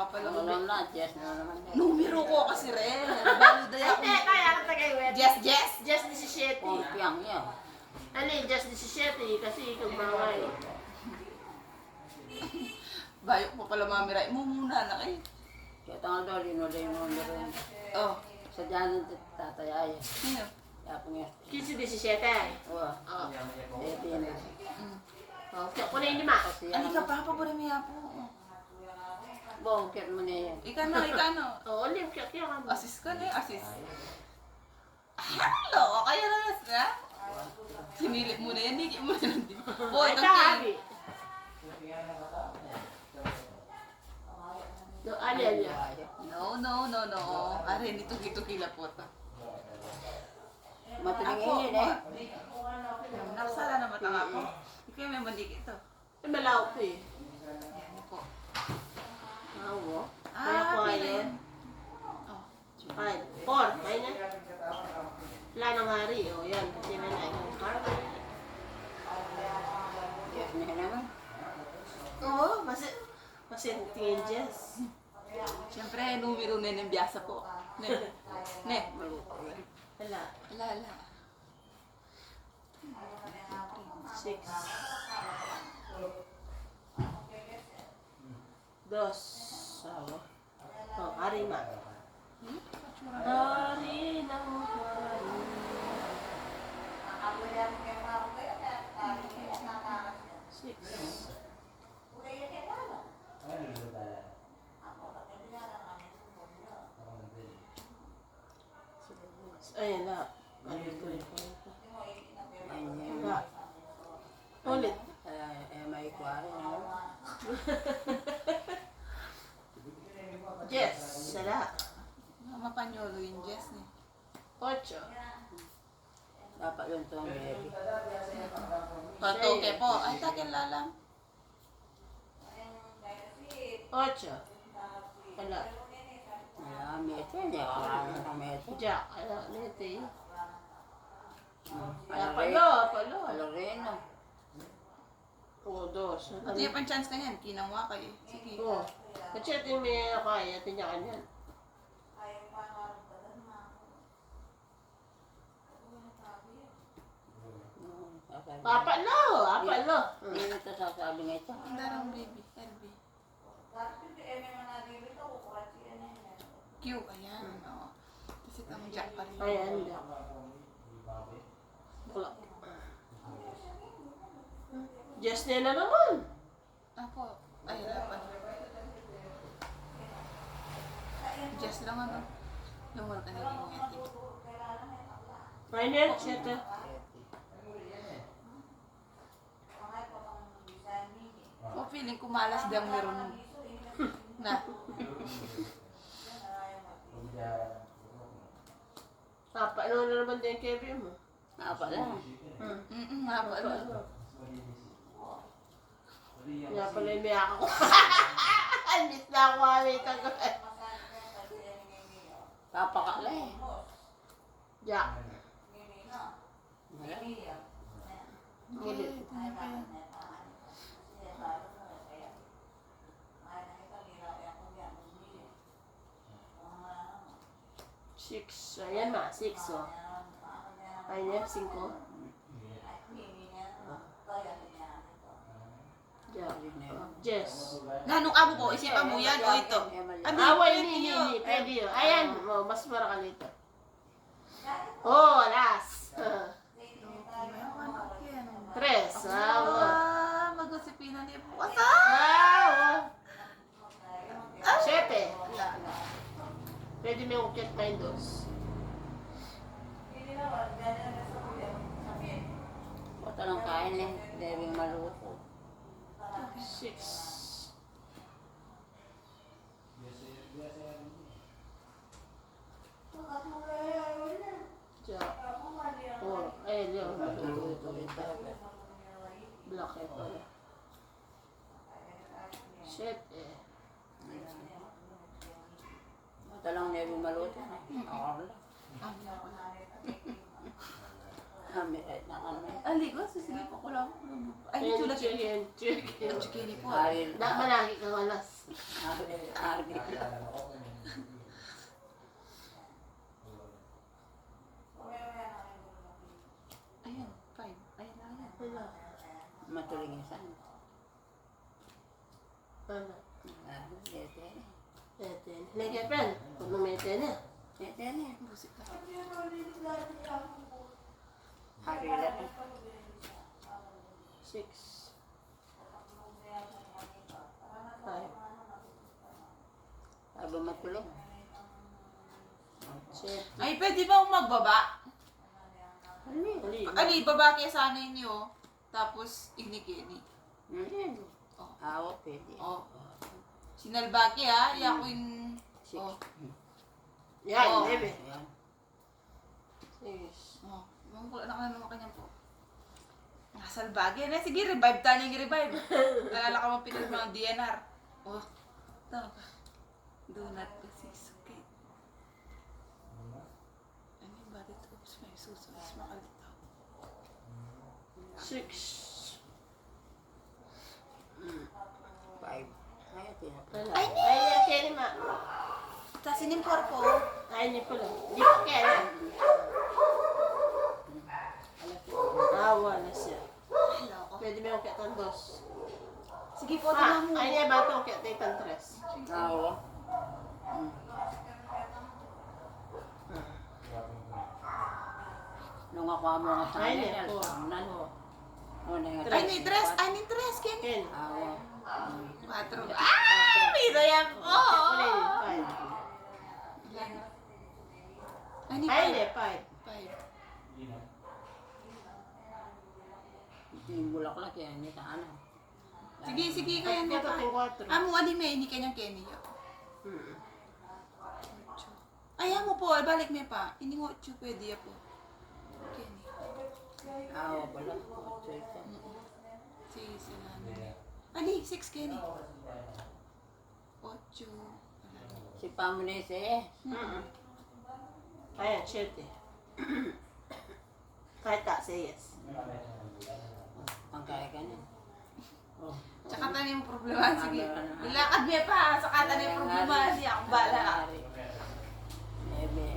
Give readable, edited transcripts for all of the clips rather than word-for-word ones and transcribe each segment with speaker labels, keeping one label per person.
Speaker 1: pala.
Speaker 2: Alam na, Jess na naman.
Speaker 1: Numero ko kasi rin. Balo daya ako.
Speaker 3: Kaya ka tagay-web.
Speaker 1: Jess.
Speaker 3: Just 17.
Speaker 2: Piyang yan.
Speaker 3: Ano eh, just 17 kasi ikaw bangay.
Speaker 1: Bayok mo pala mamiray mo muna na eh.
Speaker 2: Kaya tangal daw, rinulay mo rin.
Speaker 1: Oh.
Speaker 2: Sa dyan, tatayay.
Speaker 1: Sino?
Speaker 2: Kaya pong yan.
Speaker 3: 15-17.
Speaker 2: Oo.
Speaker 3: Oo.
Speaker 2: Eh, na.
Speaker 3: Oh, kaya ko na yung 5.
Speaker 2: Kasi
Speaker 1: Ano ka pa? Paborimiya po.
Speaker 2: bongkit mo na yan.
Speaker 1: Ika no.
Speaker 3: Oo, lim, kaya ka mo.
Speaker 1: Assist ka na eh, assist. Hello, kaya na na. Sinilip mo na yan, hindi mo na lang din. Boy,
Speaker 3: Ay,
Speaker 1: okay.
Speaker 3: tabi. No, alya.
Speaker 1: No. Are, hindi tuki-tuki lapot.
Speaker 2: Matilingin yun eh.
Speaker 1: Naksala na matanga ko. Ikaw may mandik ito.
Speaker 3: Ay, malaw ko eh.
Speaker 1: Yan po.
Speaker 3: Oo. Kaya ko ayun.
Speaker 1: Oh.
Speaker 3: 5. 4. Kaya na. Wala nang hari. O, yan. Kasi na na yung card.
Speaker 2: Yes na naman.
Speaker 3: Oo, kasi tingin Jess.
Speaker 1: Siyempre, numero na ng biyasa po. Ne.
Speaker 2: Maluto yan.
Speaker 3: Wala.
Speaker 1: Ala.
Speaker 3: 6. 2. Sawa. Oh, hari ma. Hari ng hari. 6. Ayan na. Wala. Ulit.
Speaker 2: May kwari.
Speaker 3: Jess. Sala.
Speaker 1: Mapanyolo yung Jess ni.
Speaker 3: 8.
Speaker 2: Dapat yung itong baby.
Speaker 1: Patoke po. Ay, takin lalang.
Speaker 3: 8. Wala.
Speaker 2: Wala, meto. Hindi ako lang ng meto.
Speaker 3: Jack. Wala. Nete.
Speaker 2: Alare.
Speaker 3: Palo.
Speaker 2: Alareno.
Speaker 3: Oo, 2.
Speaker 1: Hindi pa chance ka yan. Kinangwa kayo. Sige.
Speaker 3: Oo. Kasi ito yung may kaya. Tinyakan yan. Papalo.
Speaker 2: Hindi mo ito sasabi nga ito.
Speaker 1: Ang darang baby. LB. Q. Ayan. Oo. Kasi tamang Jack pa rin.
Speaker 3: Ayan. Wala. Just na naman.
Speaker 1: Ako. Ay, lapan. Jess lang ano. Lumul ka na yung ngeti.
Speaker 3: Minor, 7.
Speaker 1: O, feeling ko malas dang meron na.
Speaker 3: Papa, ano na naman din Kevin mo?
Speaker 2: Apa lang.
Speaker 1: Haba na.
Speaker 3: Kaya pala yung miyak ako. Miss na ako kami ko.
Speaker 2: Papakala eh.
Speaker 3: Jack.
Speaker 2: Wala.
Speaker 3: Ulit. 6. Ayan ma, 6 oh. Ayan, 5. Jack. Jess.
Speaker 1: Nanong abo po, isipan mo yan o ito.
Speaker 3: Away ni. Pwede yun. Ayan, mas mara ka nito. Oh, alas. 3. Awa.
Speaker 1: Mag-usipinan niya po. Wasa!
Speaker 3: Awa. 7. Pwede may ukit na yung 2.
Speaker 2: Bota ng kain eh. Debing maluto.
Speaker 3: 6. Jack. 4. Ayun yun. Black eh pala. 7.
Speaker 2: Bota lang debing maluto. Ako lang. Kami kahit na kami.
Speaker 1: Aligo, sisilip ako lang. Ay, chula
Speaker 3: Chicken.
Speaker 1: chikini po.
Speaker 2: Ay,
Speaker 3: Malaki kang alas.
Speaker 2: Ari.
Speaker 1: Ayan, 5. Ayan na yan.
Speaker 3: Wala.
Speaker 2: Matuling yung saan.
Speaker 3: Ano?
Speaker 2: Ete.
Speaker 3: Ete. Lagi friend. Kung numete na.
Speaker 2: Ete na.
Speaker 1: Busit ka.
Speaker 2: Hari lang.
Speaker 3: 6. 5.
Speaker 2: Sabi matulong.
Speaker 3: 7.
Speaker 1: Ay, pwede ba akong magbaba?
Speaker 3: Hali.
Speaker 1: Ano, ibaba kaya sana inyo. Tapos, ini-kini. Oh.
Speaker 2: Awa, pwede.
Speaker 1: Oh. Sinalbaki ha. Iya ko yung...
Speaker 2: Six.
Speaker 1: Oh.
Speaker 3: Yan,
Speaker 1: Oh.
Speaker 3: 9.
Speaker 2: Ayan.
Speaker 3: 6.
Speaker 1: Oh. Mamukula na ka na naman kanyang po. Salbagi na. Sige, revive tayo yung revive. Nalala ka mo pinag mga DNR. Oh. Tama ka. Donut kasi okay. Ano yung body oops, may susunod. Makalitaw.
Speaker 3: 6.
Speaker 2: 5. Ay, tinapos.
Speaker 3: Ay, ay, kaya ma.
Speaker 1: Tapos yung korpo.
Speaker 3: Ay, hindi pala. Hindi pa kaya. Wala siya.
Speaker 1: Hello.
Speaker 3: Pwede mo yung kitan dos.
Speaker 1: Sige po,
Speaker 3: Ah,
Speaker 1: tingnan mo.
Speaker 3: ay, niya ba itong kitan tres?
Speaker 2: Awa. Nung ako mo nga sa
Speaker 3: Ay,
Speaker 2: kanila,
Speaker 3: hindi po.
Speaker 2: saunan.
Speaker 1: Ay, ni dress. Ay, ni dress. Ken.
Speaker 3: Ken.
Speaker 2: Awa.
Speaker 1: 4. Ah! Mira yan po!
Speaker 3: Wala yun, 5.
Speaker 1: Ay, ni
Speaker 3: Ay,
Speaker 1: 5.
Speaker 3: hindi, 5.
Speaker 2: Yung bulaklak yan, hindi ka ano.
Speaker 1: Sige, sige, kaya niya pa.
Speaker 3: 4.
Speaker 1: Amo, anime, hindi kanyang Kenny.
Speaker 3: Hmm.
Speaker 1: Ay, amo po, balik mo pa. Hindi mo 8 pwede po. Kenny.
Speaker 2: Awa pala. Ocho ito.
Speaker 1: Sige, sila. Ali, 6 Kenny. 8.
Speaker 2: Si Pamunes eh.
Speaker 3: Ayan, 7. Kahit tak, say yes.
Speaker 2: Ang kaya ka niya. Oh.
Speaker 1: Tsaka tayo yung problema. Sige, ilakad mo pa. Saka tayo yung problema. Hindi ako bala.
Speaker 2: Ebe.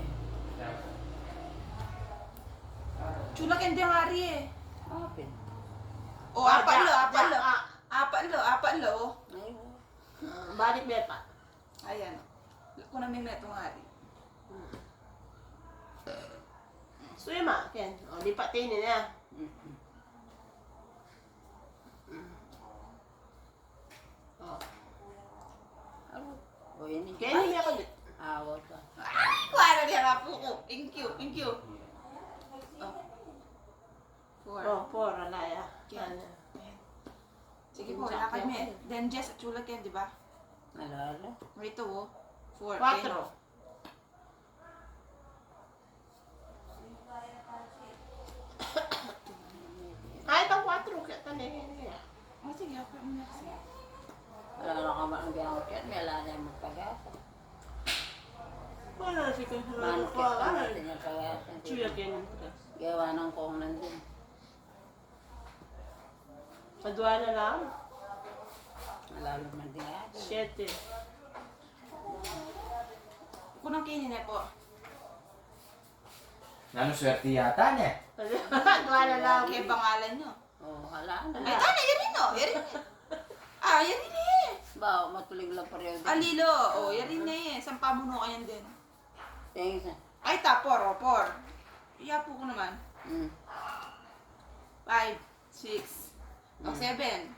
Speaker 1: Chula kendi ang hari eh.
Speaker 2: Open.
Speaker 1: O, apat lo.
Speaker 2: Ayun.
Speaker 3: Balik mo pa.
Speaker 1: Ayan. Kung namin na itong hari.
Speaker 3: Swima, Ken. O, lipatin niya. O.
Speaker 2: O yun eh.
Speaker 3: Ken, hindi ako dito.
Speaker 2: Awa ka.
Speaker 1: Ay, kuwara niya na po ko. Thank you. Oh. 4.
Speaker 3: O, 4, alaya.
Speaker 1: Ken. Sige po, lakad mo eh. Then Jess, chula Ken, di ba?
Speaker 2: Alala.
Speaker 1: Rito oh. 4.
Speaker 3: 4. Ay, itong 4. Kaya tanigin niya.
Speaker 1: Oh, sige, ako yung next.
Speaker 2: Wala na ka man ang gawin yan. May ala na yung magpagasa.
Speaker 3: Wala, sige.
Speaker 2: Manok
Speaker 3: Wala
Speaker 2: yan pa
Speaker 3: pa.
Speaker 2: natin yung pagasa.
Speaker 3: Chuya, Ken.
Speaker 2: Gawa ng kong nandun.
Speaker 3: Padua na lang.
Speaker 2: Lalo man din nga.
Speaker 3: 7.
Speaker 1: Kung ang kinin na po.
Speaker 4: Nano swerte yata niya.
Speaker 3: Padua na lang.
Speaker 1: Kaya bangalan nyo.
Speaker 2: Oo, hala na.
Speaker 1: Ay, tana, yarin no. Yarin. Ah, yarin eh.
Speaker 2: Ba, matulig lang pareho din.
Speaker 1: Alilo. Oh, yarin na eh. Sampa mo no kayan din.
Speaker 2: Thanks.
Speaker 1: Ay, tapor. O, 4. Iyapo ko naman. 5, 6. O, 7.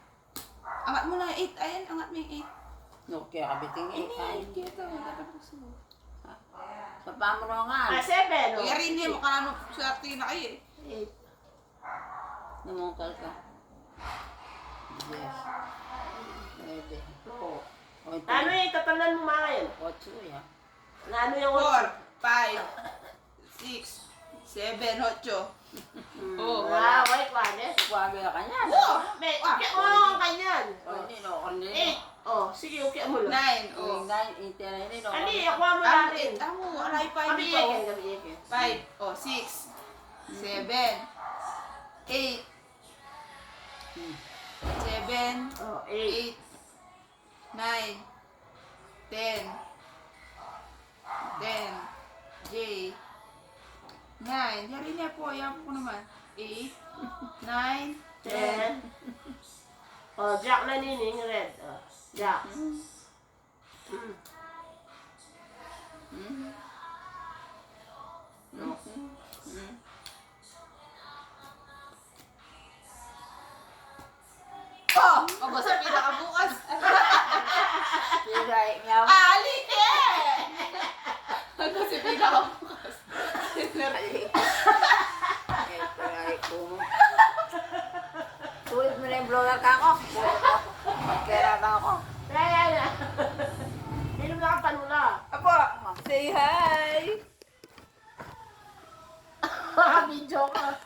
Speaker 1: Angat mo na 8. Ayan, angat mo yung 8.
Speaker 2: No, kaya kabiting eh. Kain.
Speaker 1: Kaya ito, natapuso.
Speaker 2: Sa pamunongan.
Speaker 3: 7.
Speaker 1: O, yarin eh. Mukha na swerte na kayo eh.
Speaker 3: 8.
Speaker 2: Namungkal ka. Yes. Ebe.
Speaker 3: Oo.
Speaker 2: O, ito.
Speaker 3: Ano yung tatalan mo mga yun?
Speaker 2: 8 yan.
Speaker 3: Na ano yung
Speaker 1: 4, 5, 6, 7, 8. Oh,
Speaker 3: Ah, wait, wala.
Speaker 2: Kuwabi ka kanya.
Speaker 1: Oh,
Speaker 3: May, ukya mo lang ang kanyan.
Speaker 2: O, hindi no. Kung hindi.
Speaker 3: 8. Oh, sige, ukya mo
Speaker 1: 9.
Speaker 3: lang.
Speaker 1: Oh.
Speaker 2: O, 9, 8, 9, 9.
Speaker 3: Ani, ako mo lang rin.
Speaker 1: Amo, alay 5
Speaker 3: Kami
Speaker 1: ito.
Speaker 3: ikin, kami ikin.
Speaker 1: 5, oh, 6, 7, 8, 7,
Speaker 3: Oh, 8.
Speaker 1: 8, 9, 10. 10. J. 9. Yari niya po. Yan po naman. 8. 9. 10.
Speaker 3: 10. Oh, Jack na nining, red. Oh, Jack. No.
Speaker 1: Oh! Ako sa pinakabukas.
Speaker 2: Sigay niya.
Speaker 1: Ali! Ako sa pinakabukas.
Speaker 2: Tuwid mo na yung blower ka ako. Magkera ka ako.
Speaker 3: Kaya. Inom na ka panula.
Speaker 1: Apo, say hi!
Speaker 3: Video ka.